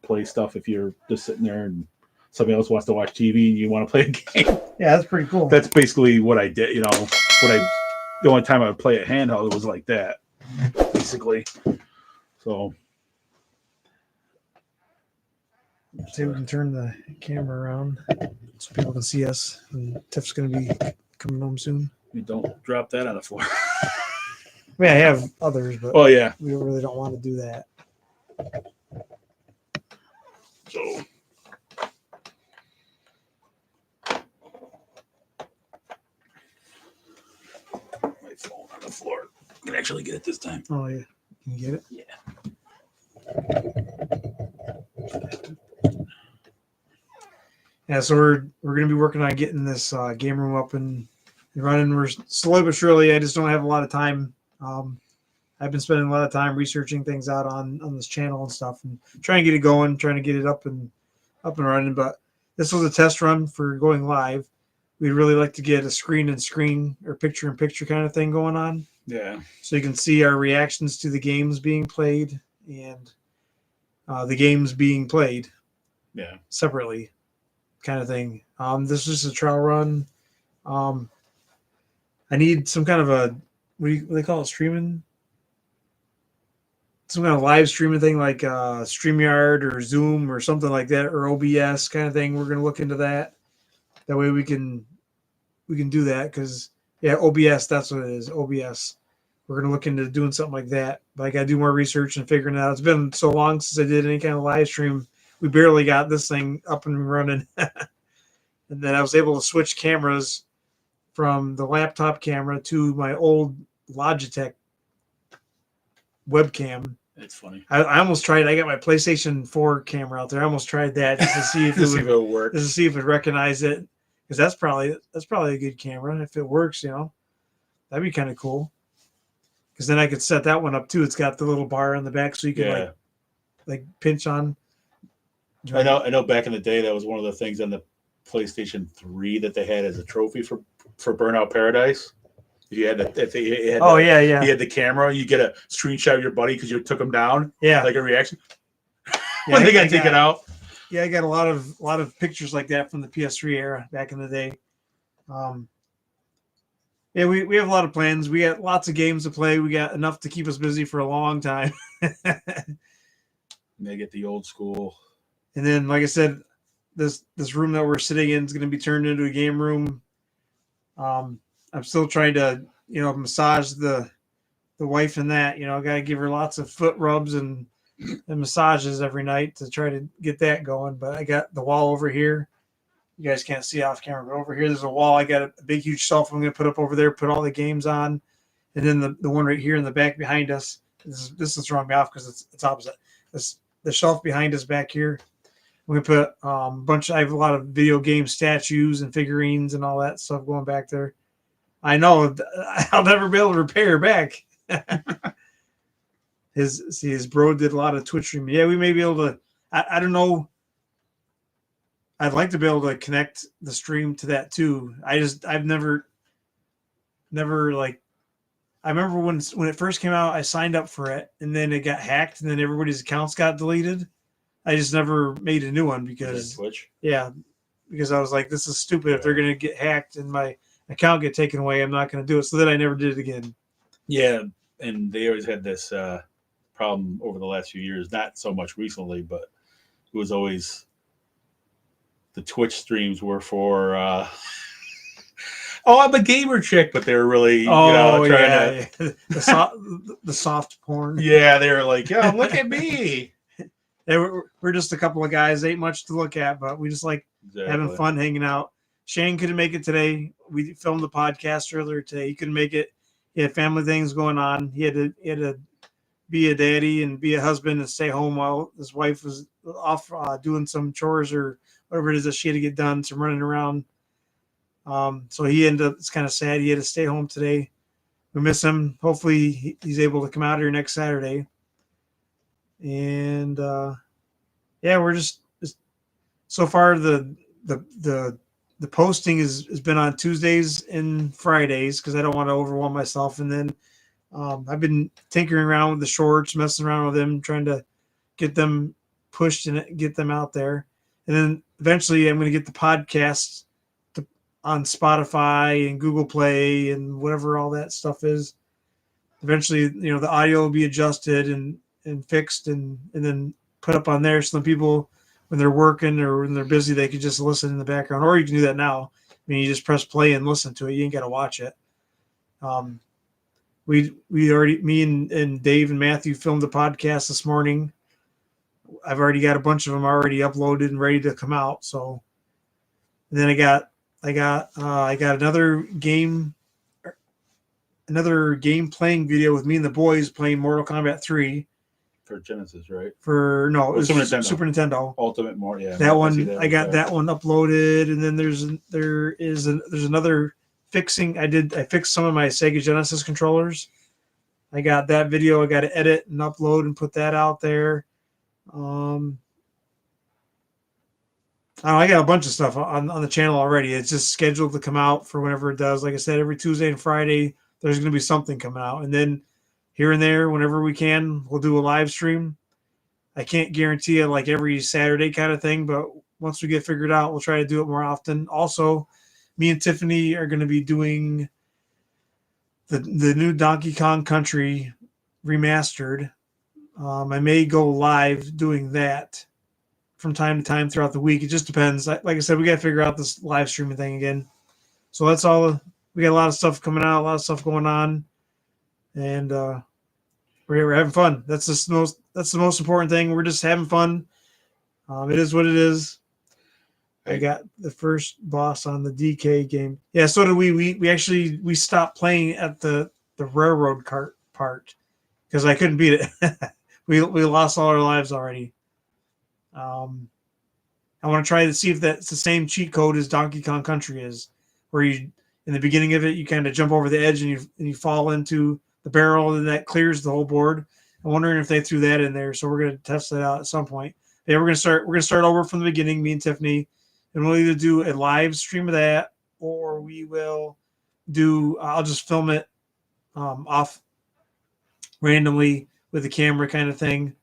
play stuff if you're just sitting there and somebody else wants to watch TV and you want to play a game. Yeah, that's pretty cool. That's basically what I did. The only time I would play a handheld, it was like that, basically. So. See if we can turn the camera around so people can see us. And Tiff's going to be coming home soon. You don't drop that on the floor. I mean, I have others, but we really don't want to do that. So. My phone on the floor. I can actually get it this time. Oh, yeah. Can you get it? Yeah. Yeah, so we're going to be working on getting this game room up and running. We're slowly but surely. I just don't have a lot of time. I've been spending a lot of time researching things out on this channel and stuff, and trying to get it going, trying to get it up and running. But this was a test run for going live. We'd really like to get a screen-in-screen or picture-in-picture kind of thing going on. Yeah. So you can see our reactions to the games being played and the games being played. Yeah. Separately. Kind of thing. This is a trial run. I need some kind of a what do they call it? Streaming? Some kind of live streaming thing like StreamYard or Zoom or something like that, or OBS kind of thing. We're gonna look into that. That way we can do that because OBS, that's what it is. OBS. We're gonna look into doing something like that. But I gotta do more research and figuring it out. It's been so long since I did any kind of live stream. We barely got this thing up and running. And then I was able to switch cameras from the laptop camera to my old Logitech webcam. That's funny. I almost tried. I got my PlayStation 4 camera out there. I almost tried that just to see if it would work. Just to see if it recognized it, because that's probably a good camera. If it works, that'd be kind of cool. Because then I could set that one up too. It's got the little bar on the back, so you can like pinch on. I know. Back in the day, that was one of the things on the PlayStation 3 that they had as a trophy for Burnout Paradise. You had you had the camera. You get a screenshot of your buddy because you took him down. Yeah, like a reaction. When they got taken out. Yeah, I got a lot of pictures like that from the PS3 era back in the day. We have a lot of plans. We got lots of games to play. We got enough to keep us busy for a long time. They get the old school. And then, like I said, this room that we're sitting in is going to be turned into a game room. I'm still trying to, massage the wife in that. I got to give her lots of foot rubs and massages every night to try to get that going. But I got the wall over here. You guys can't see off camera, but over here there's a wall. I got a big, huge shelf I'm going to put up over there, put all the games on. And then the one right here in the back behind us, this is throwing me off because it's opposite. The shelf behind us back here, we're going to put I have a lot of video game statues and figurines and all that stuff going back there. I know I'll never be able to repair back. His bro did a lot of Twitch streaming. Yeah, we may be able to. I don't know. I'd like to be able to connect the stream to that too. I've never like. I remember when it first came out, I signed up for it, and then it got hacked, and then everybody's accounts got deleted. I just never made a new one because Twitch. Yeah, because I was like, this is stupid. If they're gonna get hacked and my account get taken away, I'm not gonna do it. So then I never did it again. Yeah, and they always had this problem over the last few years. Not so much recently, but it was always the Twitch streams were for. I'm a gamer chick, but they were really, trying to the soft porn. Yeah, they were like, "Yo, look at me." We're just a couple of guys. Ain't much to look at, but we just like having fun, hanging out. Shane couldn't make it today. We filmed the podcast earlier today. He couldn't make it. He had family things going on. He had to be a daddy and be a husband and stay home while his wife was off doing some chores or whatever it is that she had to get done, some running around. So he ended up, it's kind of sad. He had to stay home today. We miss him. Hopefully he's able to come out here next Saturday. And we're just so far the posting has been on Tuesdays and Fridays because I don't want to overwhelm myself. And then I've been tinkering around with the shorts, messing around with them, trying to get them pushed and get them out there. And then eventually I'm going to get the podcasts on Spotify and Google Play and whatever all that stuff is. Eventually, the audio will be adjusted and fixed and then put up on there so people, when they're working or when they're busy, they can just listen in the background. Or you can do that now. I mean, you just press play and listen to it. You ain't got to watch it. We already, me and Dave and Matthew filmed the podcast this morning. I've already got a bunch of them already uploaded and ready to come out. So, and then I got another game playing video with me and the boys playing Mortal Kombat 3 for Genesis, right? It was Super Nintendo. Ultimate more, yeah. That one I got that one uploaded, and then there's another fixing. I fixed some of my Sega Genesis controllers. I got that video. I got to edit and upload and put that out there. I got a bunch of stuff on the channel already. It's just scheduled to come out for whenever it does. Like I said, every Tuesday and Friday, there's going to be something coming out. And then here and there, whenever we can, we'll do a live stream. I can't guarantee it like every Saturday kind of thing, but once we get figured out, we'll try to do it more often. Also, me and Tiffany are going to be doing the new Donkey Kong Country remastered. I may go live doing that from time to time throughout the week. It just depends. Like I said, we got to figure out this live streaming thing again. So that's all. We got a lot of stuff coming out, a lot of stuff going on, and we're having fun. That's the most important thing. We're just having fun. It is what it is. I got the first boss on the DK game. Yeah, so did we. We stopped playing at the railroad cart part because I couldn't beat it. we lost all our lives already. I want to try to see if that's the same cheat code as Donkey Kong Country is, where you in the beginning of it you kind of jump over the edge and you fall into the barrel and that clears the whole board. I'm wondering if they threw that in there, so we're gonna test that out at some point. Yeah, we're gonna start over from the beginning, me and Tiffany, and we'll either do a live stream of that or we will do. I'll just film it off randomly with the camera kind of thing.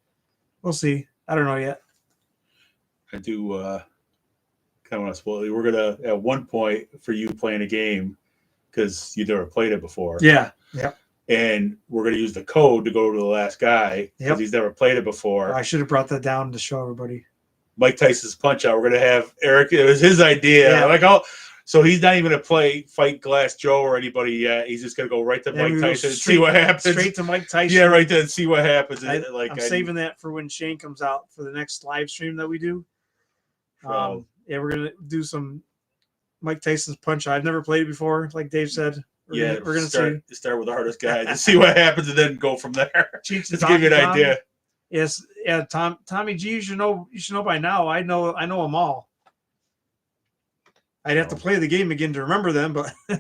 We'll see. I don't know yet. I do kind of want to spoil you. We're gonna at one point for you playing a game because you never played it before. Yeah. Yep. And we're gonna use the code to go to the last guy because he's never played it before. I should have brought that down to show everybody. Mike Tyson's Punch Out. We're gonna have Eric. It was his idea. Yeah. Like, so he's not even gonna fight Glass Joe or anybody yet. He's just gonna go right to Mike Tyson and see what happens. Straight to Mike Tyson. Yeah, right there and see what happens. I'm saving that for when Shane comes out for the next live stream that we do. Yeah, we're gonna do some Mike Tyson's Punch Out. I've never played it before, like Dave said. We're gonna start with the hardest guy to see what happens, and then go from there. Just give you an idea. Yes, yeah. Tommy G, you should know by now. I know them all. I'd have to play the game again to remember them, but yeah,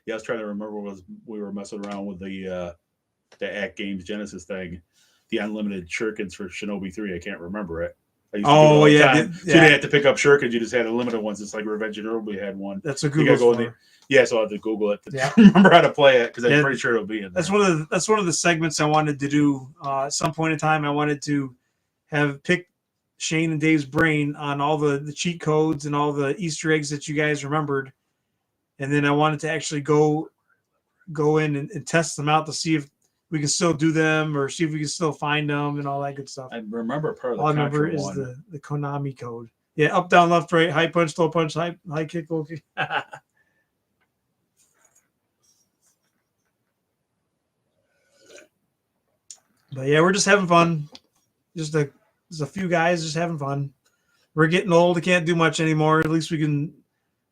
I was trying to remember we were messing around with the Games Genesis thing, the unlimited shurikens for Shinobi 3. I can't remember it. They had to pick up shurikens. You just had unlimited ones. It's like Revenge of Nobody had one. That's a Google. Yeah, so I have to Google it to remember how to play it because I'm pretty sure it'll be in there. That's one of the segments I wanted to do. At some point in time, I wanted to pick Shane and Dave's brain on all the cheat codes and all the Easter eggs that you guys remembered, and then I wanted to actually go in and test them out to see if we can still do them or see if we can still find them and all that good stuff. I remember part of the all I remember is the Konami code. Yeah, up, down, left, right, high punch, low punch, high kick, low kick. But yeah, we're just having fun. Just a few guys just having fun. We're getting old. We can't do much anymore. At least we can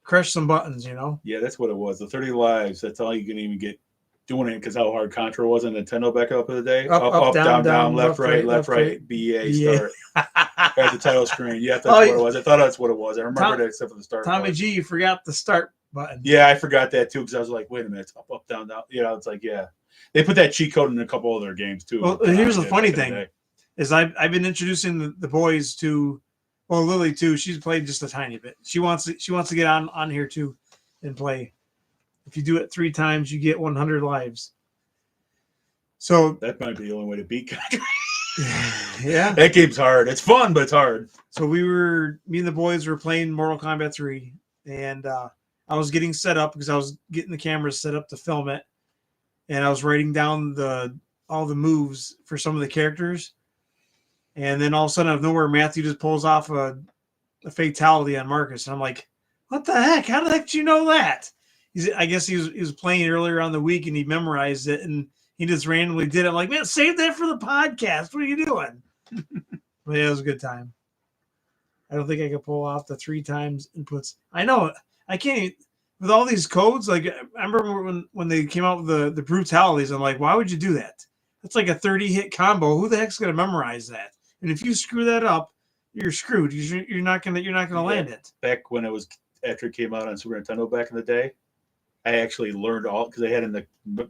crush some buttons, Yeah, that's what it was. The 30 lives. That's all you can even get doing it because how hard Contra was on Nintendo back up in the day. Up, down, left, right, BA, start. At the title screen. Yeah, that's what it was. I thought that's what it was. I remember that except for the start. Tommy G, you forgot the start button. Yeah, I forgot that too because I was like, wait a minute, it's up, down. It's like, yeah. They put that cheat code in a couple of their games too. Well, here's the funny thing is I've been introducing the boys to, Lily too. She's played just a tiny bit. She wants to get on here too and play. If you do it 3 times, you get 100 lives. So that might be the only way to beat Contra. Yeah. That game's hard. It's fun, but it's hard. So me and the boys were playing Mortal Kombat 3, and I was getting set up because I was getting the camera set up to film it, and I was writing down all the moves for some of the characters, and then all of a sudden, out of nowhere, Matthew just pulls off a fatality on Marcus, and I'm like, "What the heck? How the heck did you know that?" I guess he was playing earlier on the week, and he memorized it, and he just randomly did it. I'm like, "Man, save that for the podcast. What are you doing?" But yeah, it was a good time. I don't think I could pull off the 3 times inputs. I know I can't even, with all these codes. Like I remember when they came out with the brutalities. I'm like, why would you do that? That's like a 30-hit combo. Who the heck's gonna memorize that? And if you screw that up, you're screwed. You're not gonna land it. Back when it was after it came out on Super Nintendo back in the day, I actually learned all because they had in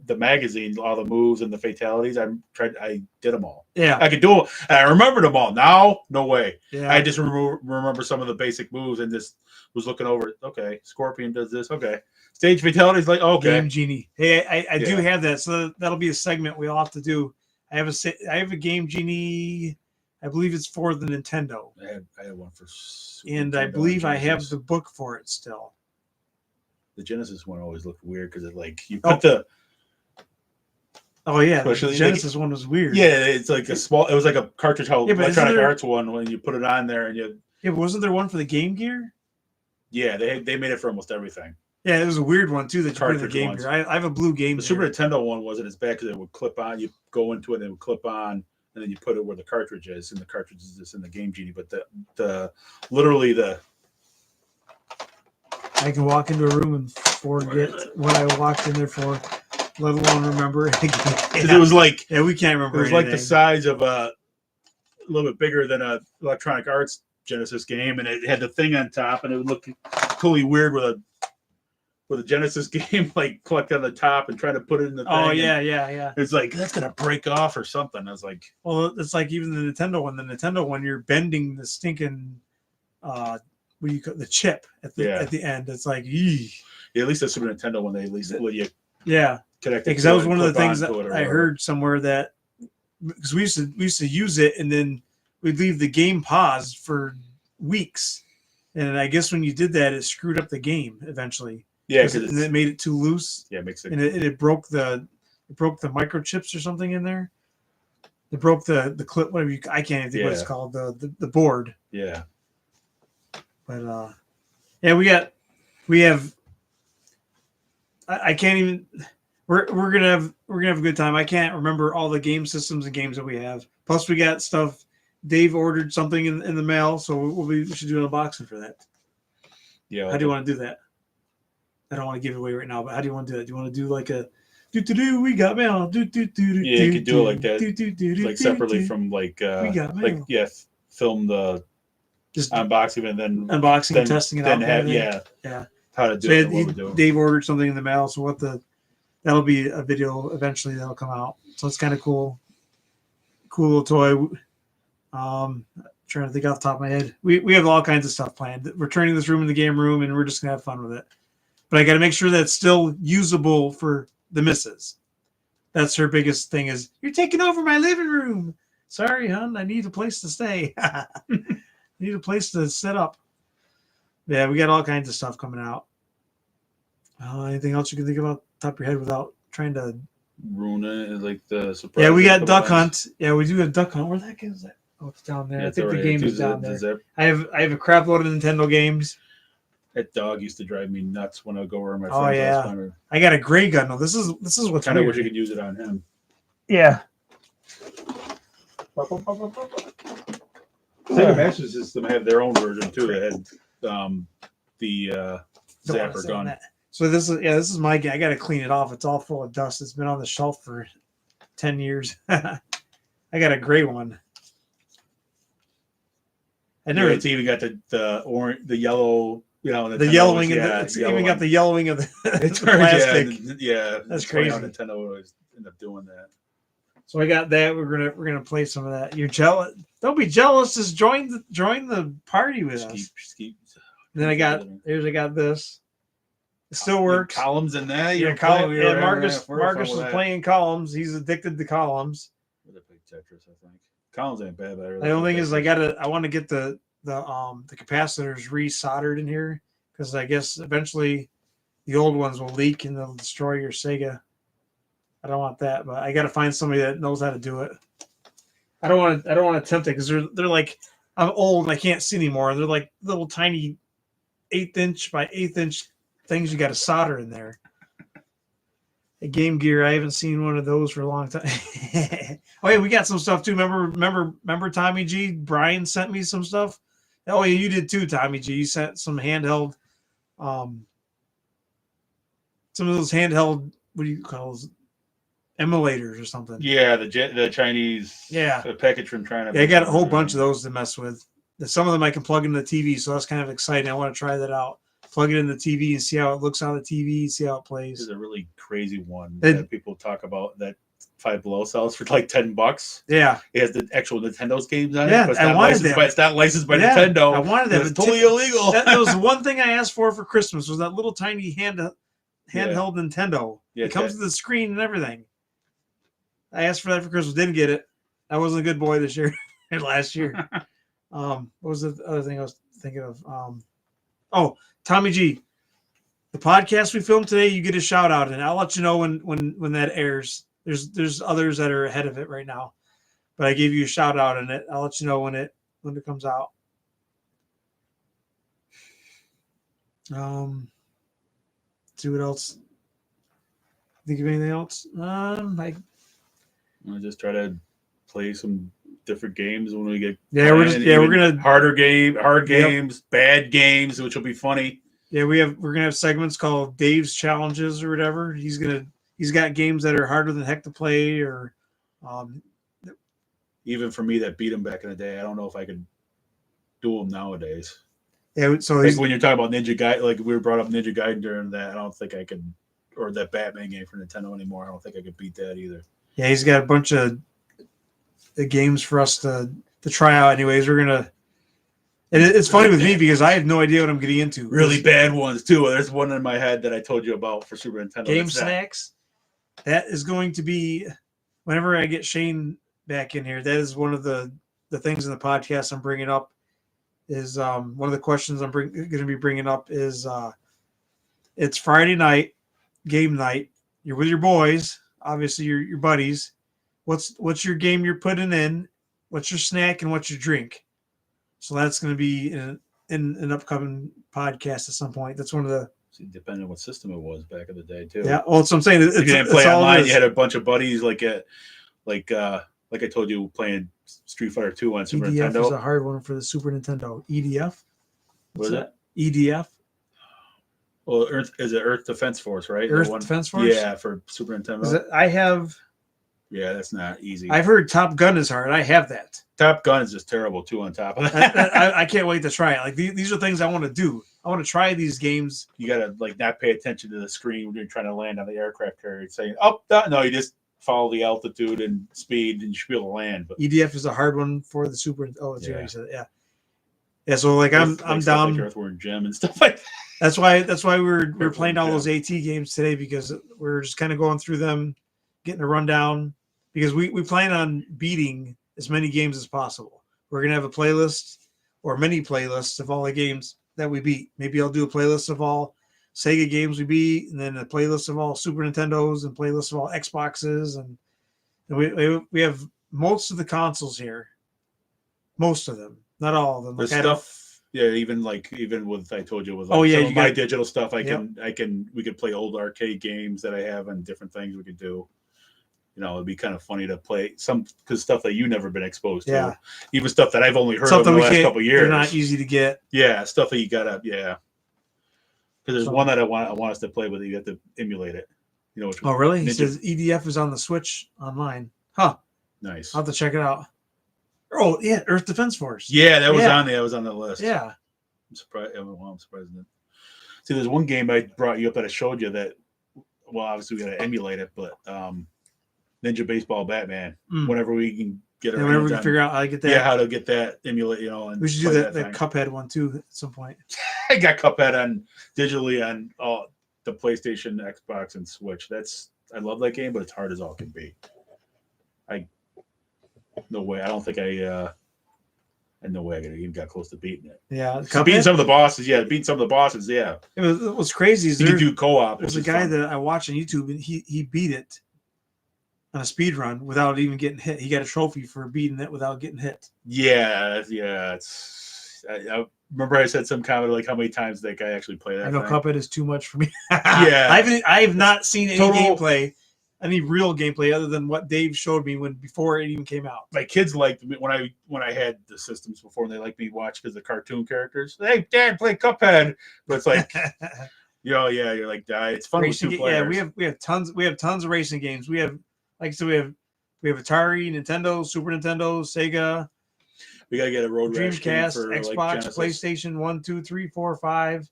the magazine all the moves and the fatalities. I did them all. Yeah, I could do them. I remembered them all. Now, no way. Yeah, I just remember some of the basic moves and just was looking over it. Okay, Scorpion does this. Okay, stage fatalities. Like okay, Game Genie. Hey, I do have that, so that'll be a segment we all have to do. I have a Game Genie. I believe it's for the Nintendo. I had one for Super and Nintendo I believe and I have Genesis. the book for it still. The Genesis one always looked weird because it like you put the. Oh yeah, the Especially, Genesis one was weird. Yeah, it's like a small. It was like a cartridge. How Yeah, but Electronic Arts one when you put it on there and you. Yeah, but wasn't there one for the Game Gear? Yeah, they made it for almost everything. Yeah, it was a weird one too that you put in the Cartridge Game ones. Gear. I have a blue Game The Gear. Super Nintendo one wasn't as bad because it would clip on. You go into it and it would clip on, and then you put it where the cartridge is, and the cartridge is just in the Game Genie. But literally the. I can walk into a room and forget what I walked in there for, let alone remember it again. It was like we can't remember. It was like the size of a little bit bigger than a Electronic Arts Genesis game, and it had the thing on top, and it would look totally weird with a Genesis game like collect on the top and try to put it in the thing. Oh yeah. It's like that's gonna break off or something. I was like, well, it's like even the Nintendo one. The Nintendo one, you're bending the stinking what do you call the chip at the end. It's like, yeah, at least the Super Nintendo one, they at least let you connect it. Because that was one of the things that I heard somewhere that because we used to use it and then we'd leave the game paused for weeks, and I guess when you did that, it screwed up the game eventually. Yeah, because it made it too loose. Yeah, it makes it. And it broke the microchips or something in there. It broke the clip, whatever I can't even think what it's called, the board. Yeah. But we have. I can't even. We're gonna have a good time. I can't remember all the game systems and games that we have. Plus, we got stuff. Dave ordered something in the mail, so we should do an unboxing for that. Yeah. How do you want to do that? I don't want to give it away right now, but how do you want to do it? Do you want to do like a do we got mail? Yeah, you could do it like that, like separately from like we got mail. like film the just unboxing and then unboxing and testing it then out. How to do it? What we do. Dave ordered something in the mail, so that'll be a video eventually that'll come out. So it's kind of cool little toy. Trying to think off the top of my head. We have all kinds of stuff planned. We're turning this room into the game room, and we're just gonna have fun with it. But I got to make sure that it's still usable for the missus. That's her biggest thing is, you're taking over my living room. Sorry, hon. I need a place to stay. I need a place to set up. Yeah, we got all kinds of stuff coming out. Anything else you can think about top of your head without trying to ruin it? Like the surprise. Yeah, we got Duck Hunt. Yeah, we do a Duck Hunt. Where the heck is that? Oh, it's down there. Yeah, I think the game is down there. I have a crap load of Nintendo games. That dog used to drive me nuts when I would go over my friend's house. Oh yeah, I got a gray gun. No, this is what's kind of wish you could use it on him. Yeah. Sega Master System had their own version too. They had the zapper gun. So this is my game. I got to clean it off. It's all full of dust. It's been on the shelf for 10 years. I got a gray one. It's even got the orange, the yellow. You know, the yellowing of it's even got the yellowing of the plastic. Yeah, that's crazy. How Nintendo always end up doing that. So I got that. We're gonna play some of that. You're jealous? Don't be jealous. Just join the party with us. And then I got this. It still works. Columns in that. Marcus was playing columns. He's addicted to columns. With a big Tetris, I think. columns ain't bad. But the only thing is, I want to get the capacitors resoldered in here because I guess eventually the old ones will leak and they'll destroy your Sega. I don't want that, but I got to find somebody that knows how to do it. I don't want to attempt it because they're like, I'm old and I can't see anymore. They're like little tiny 1/8 inch by 1/8 inch things you got to solder in there. A Game Gear, I haven't seen one of those for a long time. Oh yeah, we got some stuff too. Remember Tommy G? Brian sent me some stuff. Oh yeah, you did too, Tommy G. You sent some handheld, some of those handheld. What do you call those? Emulators or something. Yeah, the Chinese. Yeah, the package from China. Yeah, I got a whole bunch of those to mess with. Some of them I can plug into the TV, so that's kind of exciting. I want to try that out. Plug it in the TV and see how it looks on the TV, see how it plays. There's a really crazy one that people talk about that Five Below sells for like $10. Yeah. It has the actual Nintendo's games on it. But it's not licensed by Nintendo. I wanted that. It's totally illegal. That was one thing I asked for Christmas was that little tiny handheld Nintendo. It comes with the screen and everything. I asked for that for Christmas. Didn't get it. I wasn't a good boy this year. Last year. What was the other thing I was thinking of? Tommy G, the podcast we filmed today, you get a shout out, and I'll let you know when that airs. There's others that are ahead of it right now, but I gave you a shout out in it. I'll let you know when it comes out. See what else. Think of anything else? I just try to play some different games when we get we're gonna hard games, bad games, which will be funny. Yeah, we're gonna have segments called Dave's Challenges or whatever. He's got games that are harder than heck to play, or even for me that beat him back in the day, I don't know if I could do them nowadays. Yeah, so like when you're talking about Ninja Gaiden, like we were brought up Ninja Gaiden during that, I don't think I could, or that Batman game for Nintendo anymore. I don't think I could beat that either. Yeah, he's got a bunch of the games for us to try out. Anyways, we're gonna. And it's funny with me because I have no idea what I'm getting into. Really bad ones too. There's one in my head that I told you about for Super Nintendo. Game Snacks. That is going to be whenever I get Shane back in here. That is one of the things in the podcast I'm bringing up. Is one of the questions I'm going to be bringing up is it's Friday night, game night. You're with your boys, obviously your buddies. What's your game you're putting in? What's your snack and what's your drink? So that's going to be in an upcoming podcast at some point. That's one of the. Depending on what system it was back in the day too. Yeah, well, so I'm saying if you didn't play online, you had a bunch of buddies like I told you playing Street Fighter 2 on Super EDF Nintendo. Is a hard one for the Super Nintendo. EDF. What's that? EDF. Well, Earth Defense Force, right? Earth Defense Force. Yeah, for Super Nintendo. I have. Yeah, that's not easy. I've heard Top Gun is hard. I have that. Top Gun is just terrible too. On top of that, I can't wait to try it. Like these are things I want to do. I want to try these games. You gotta not pay attention to the screen when you're trying to land on the aircraft carrier. Saying, "Oh, no!" You just follow the altitude and speed, and you should be able to land. But EDF is a hard one for the Super. Oh, that's what you said. Yeah. Yeah. So I'm down. Like Earthworm Jim and stuff like that. That's why we're playing all those AT games today because we're just kind of going through them, getting a rundown. Because we plan on beating as many games as possible. We're going to have a playlist or many playlists of all the games that we beat. Maybe I'll do a playlist of all Sega games we beat, and then a playlist of all Super Nintendos and playlist of all Xboxes. And we have most of the consoles here. Most of them. Not all of them. The stuff, even with I told you with my digital stuff, we could play old arcade games that I have and different things we could do. It'd be kind of funny to play because stuff that you've never been exposed to. Even stuff that I've only heard of in the last couple of years. They're not easy to get. Yeah, stuff that you gotta, Because there's one that I want us to play with. You have to emulate it. Oh, really? He says EDF is on the Switch online. Huh. Nice. I'll have to check it out. Oh, yeah, Earth Defense Force. Yeah, that was on there. That was on the list. Yeah. I'm surprised. I'm surprised. See, there's one game I brought you up that I showed you that. Well, obviously we got to emulate it, but Ninja Baseball Batman. Whenever we can get it, whenever we can figure out how to get that. Yeah, how to get that emulate. And we should do that Cuphead one too at some point. I got Cuphead digitally on the PlayStation, Xbox, and Switch. I love that game, but it's hard as all can be. No way. I don't think no way I even got close to beating it. Yeah, beating some of the bosses. Yeah, beating some of the bosses. Yeah, it was crazy. You can do co-op. There's a guy that I watch on YouTube, and he beat it on a speed run without even getting hit. He got a trophy for beating it without getting hit. Yeah. I remember I said some comment like how many times that guy actually played that. I know thing. Cuphead is too much for me. Yeah, I have not seen any gameplay. Any real gameplay other than what Dave showed me before it even came out. My kids liked me when I had the systems before, and they liked me watch because the cartoon characters. Hey, Dad, play Cuphead, but it's like, yeah, you're like, it's fun with 2 players. Yeah, we have tons of racing games. We have, like I said, we have Atari, Nintendo, Super Nintendo, Sega. We gotta get a Road Rash Dreamcast, for Xbox, like PlayStation 1, 2, 3, 4, 5,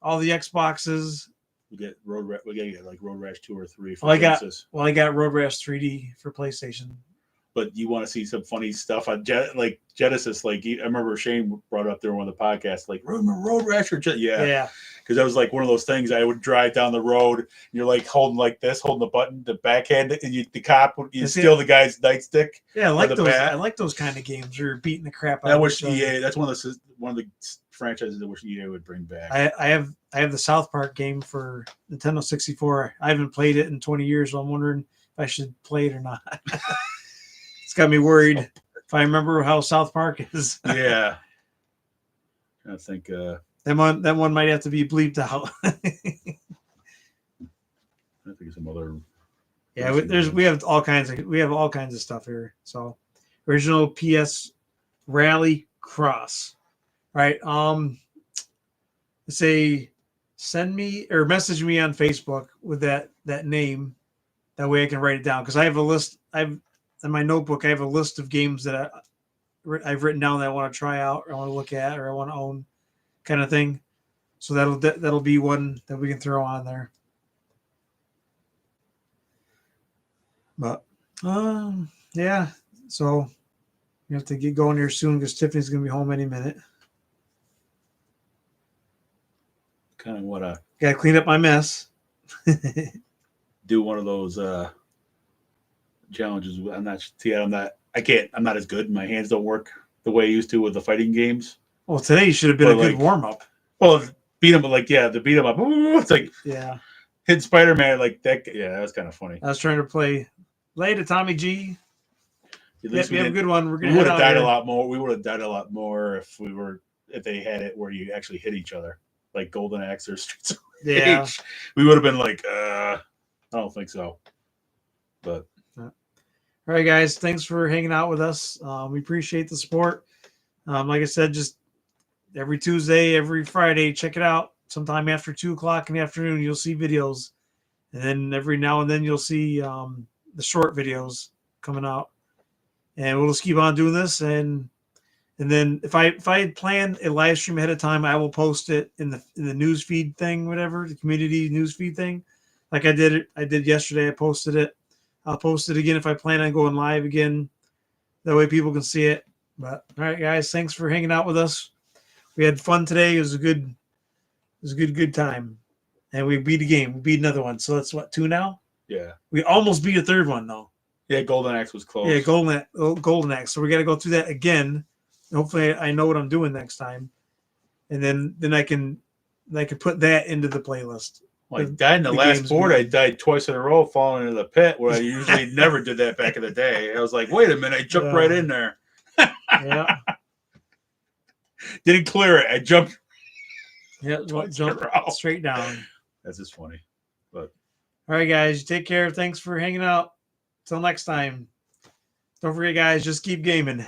all the Xboxes. We gotta get like Road Rash 2 or 3 for Genesis. I got Road Rash 3D for PlayStation. But you want to see some funny stuff on like Genesis? Like I remember Shane brought up there on one of the podcasts, like Road Rash or yeah, because that was like one of those things. I would drive down the road, and you're like holding the button, the backhand, and the cop would steal the guy's nightstick. Yeah, I like those. I like those kind of games. You're beating the crap out. I wish EA. That's one of the franchises I wish EA would bring back. I have the South Park game for Nintendo 64. I haven't played it in 20 years, so I'm wondering if I should play it or not. It's got me worried if I remember how South Park is. Yeah. I think that one might have to be bleeped out. I think some other. Yeah, we have all kinds of stuff here. So, original PS Rally Cross. All right. Say send me or message me on Facebook with that name. That way I can write it down because I have a list. In my notebook, I have a list of games that I've written down that I want to try out, or I want to look at, or I want to own, kind of thing. So that'll be one that we can throw on there. But yeah. So we have to get going here soon because Tiffany's gonna be home any minute. Kind of want to gotta clean up my mess. Do one of those challenges. I'm not as good. My hands don't work the way I used to with the fighting games. Well, today should have been a good warm up. Well, beat him, the beat him up. It's like hit Spider-Man like that. Yeah, that was kind of funny. I was trying to play to Tommy G. At least we have a good one. We would have died a lot more. We would have died a lot more if they had it where you actually hit each other, like Golden Axe or Streets of Rage. We would have been like, I don't think so. But all right, guys, thanks for hanging out with us. We appreciate the support. Like I said, just every Tuesday, every Friday, check it out. Sometime after 2:00 in the afternoon, you'll see videos, and then every now and then you'll see the short videos coming out. And we'll just keep on doing this. And then if I had planned a live stream ahead of time, I will post it in the news feed thing, whatever, the community news feed thing, like I did yesterday. I posted it. I'll post it again if I plan on going live again. That way people can see it. But all right, guys, thanks for hanging out with us. We had fun today. It was a good time. And we beat a game. We beat another one. So that's what, 2 now? Yeah. We almost beat a third one though. Yeah, Golden Axe was close. Yeah, Golden Axe. So we got to go through that again. Hopefully I know what I'm doing next time. And then I can put that into the playlist. Well, I died in the last board. I died twice in a row falling into the pit where I usually never did that back in the day. I was like, wait a minute. I jumped right in there. Yeah. Didn't clear it. I jumped. Yeah, jump straight down. That's just funny. But all right, guys, you take care. Thanks for hanging out. Till next time. Don't forget, guys, just keep gaming.